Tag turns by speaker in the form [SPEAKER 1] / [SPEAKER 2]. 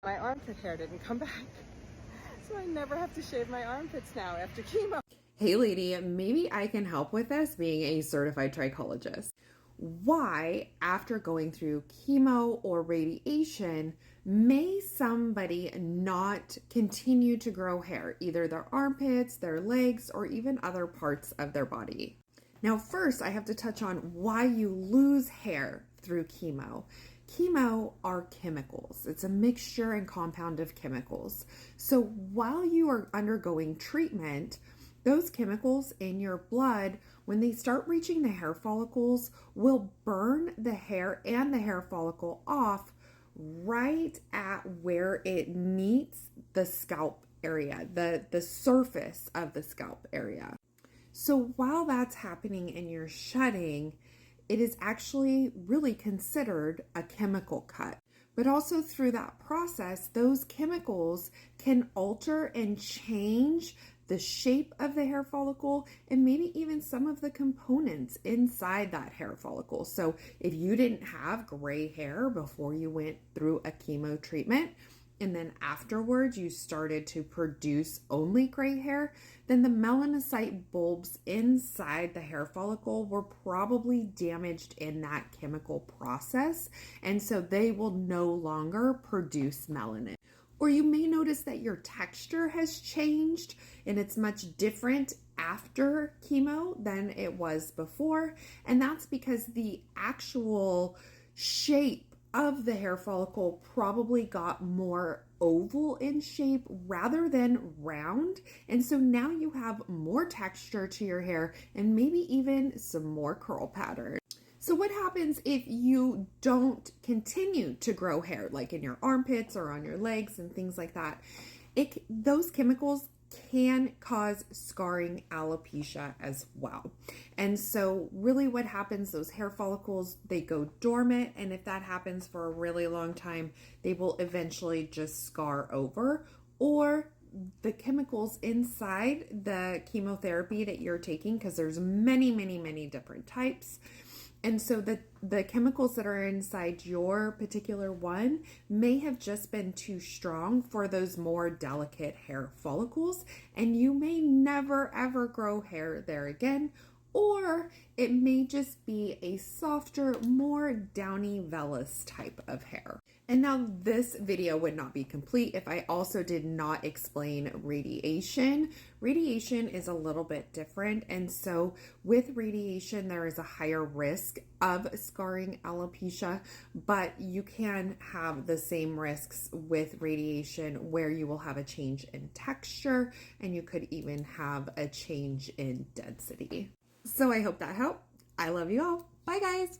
[SPEAKER 1] My armpit hair didn't come back, so I never have to shave my armpits now after chemo.
[SPEAKER 2] Hey lady, maybe I can help with this being a certified trichologist. Why, after going through chemo or radiation, may somebody not continue to grow hair, either their armpits, their legs, or even other parts of their body? Now, first, I have to touch on why you lose hair through chemo. Chemo are chemicals. It's a mixture and compound of chemicals. So while you are undergoing treatment, those chemicals in your blood, when they start reaching the hair follicles, will burn the hair and the hair follicle off right at where it meets the scalp area, the surface of the scalp area. So while that's happening and you're shedding, it is actually really considered a chemical cut. But also through that process, those chemicals can alter and change the shape of the hair follicle and maybe even some of the components inside that hair follicle. So if you didn't have gray hair before you went through a chemo treatment, and then afterwards you started to produce only gray hair, then the melanocyte bulbs inside the hair follicle were probably damaged in that chemical process, and so they will no longer produce melanin. Or you may notice that your texture has changed and it's much different after chemo than it was before, and that's because the actual shape of the hair follicle probably got more oval in shape rather than round. And so now you have more texture to your hair and maybe even some more curl pattern. So what happens if you don't continue to grow hair, like in your armpits or on your legs and things like that? Those chemicals can cause scarring alopecia as well. And so really what happens, those hair follicles, they go dormant, and if that happens for a really long time, they will eventually just scar over, or the chemicals inside the chemotherapy that you're taking, because there's many different types. And so the chemicals that are inside your particular one may have just been too strong for those more delicate hair follicles, and you may never ever grow hair there again, or it may just be a softer, more downy vellus type of hair. And now this video would not be complete if I also did not explain radiation. Radiation is a little bit different, and so with radiation there is a higher risk of scarring alopecia, but you can have the same risks with radiation where you will have a change in texture and you could even have a change in density. So I hope that helped. I love you all. Bye guys.